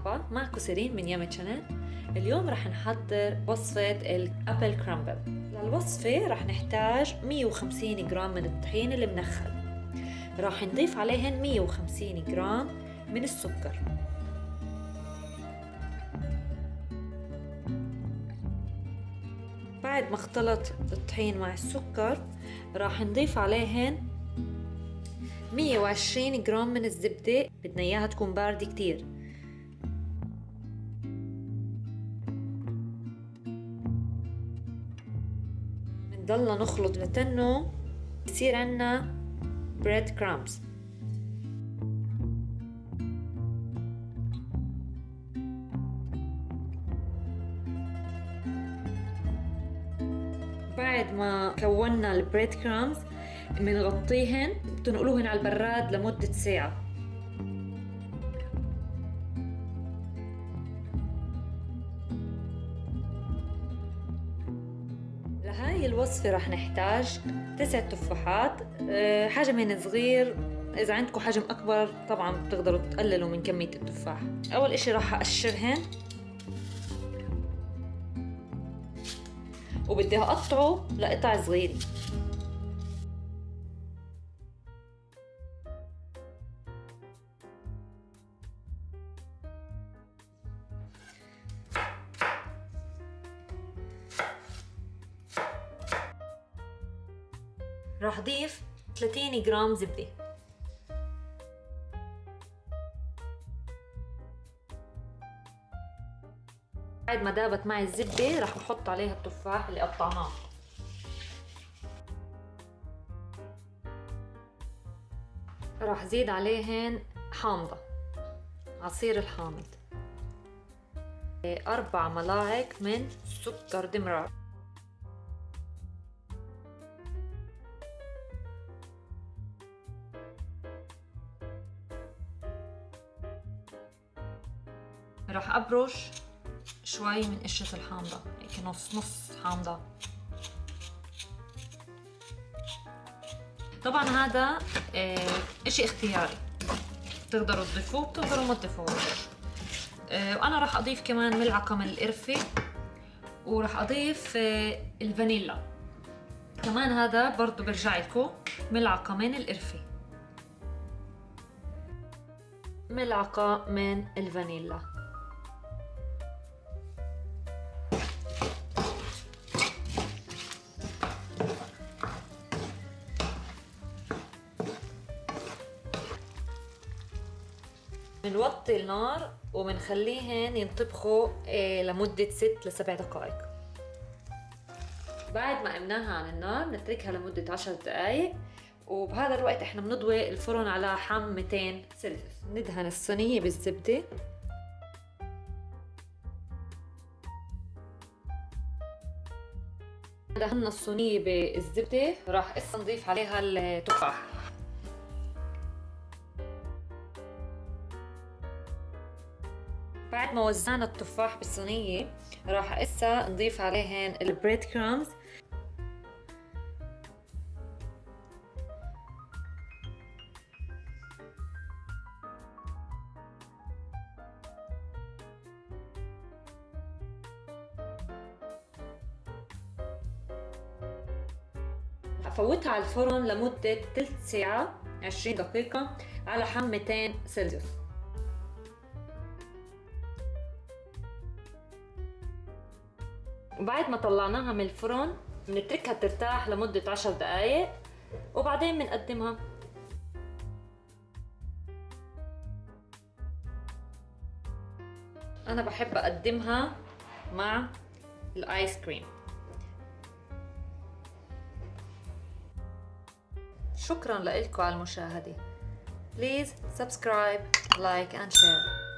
مرحبا، معكم سيرين من يامي شانل. اليوم رح نحضر وصفة الأبل كرامبل. للوصفة رح نحتاج 150 جرام من الطحين المنخل، رح نضيف عليهن 150 جرام من السكر، بعد ما اختلط الطحين مع السكر راح نضيف عليهن 120 جرام من الزبدة، بدنا اياها تكون باردة كتير. بنضلنا نخلط لتنو يصير عنا بريد كرامز. بعد ما كونا البريد كرامز بنغطيهن بتنقلوهن على البراد لمدة ساعة. لهاي الوصفة رح نحتاج 9 تفاحات، حجمهن صغير، إذا عندكم حجم أكبر طبعا بتقدروا تقللوا من كمية التفاح. أول إشي رح أقشرهن وبدي أقطعه لقطع صغيرة. راح أضيف 30 جرام زبدة، بعد ما دابت معي الزبدة راح أحط عليها التفاح اللي قطعناه، راح زيد عليهن حامضة، عصير الحامض، 4 ملاعق من سكر دمرار، راح أبرش شوي من قشرة الحامضة، هيك نص حامضة. طبعا هذا اشي اختياري، بتقدروا تضيفوه بتقدروا ما تضيفوهوش. وانا راح اضيف كمان ملعقة من القرفة، وراح اضيف الفانيلا كمان، هذا برضو برجع لكم، ملعقة من القرفة، ملعقة من الفانيلا. بنوطي النار وبنخليهن ينطبخوا لمدة 6 ل 7 دقائق. بعد ما قمناها عن النار نتركها لمدة 10 دقائق، وبهذا الوقت احنا بنضوي الفرن على حم 200 سلسيوس. ندهن الصينية بالزبدة، دهنا الصينية بالزبدة راح نضيف عليها التفاح. بعد ما وزعنا التفاح بالصينية راح نضيف عليهن البريد كرامز، هفوتها على الفرن لمدة تلت ساعة 20 دقيقة على حم 200 سلسيوس. وبعد ما طلعناها من الفرن بنتركها ترتاح لمدة 10 دقائق وبعدين بنقدمها. أنا بحب أقدمها مع الآيس كريم. شكرا لكم على المشاهدة. Please subscribe, like and share.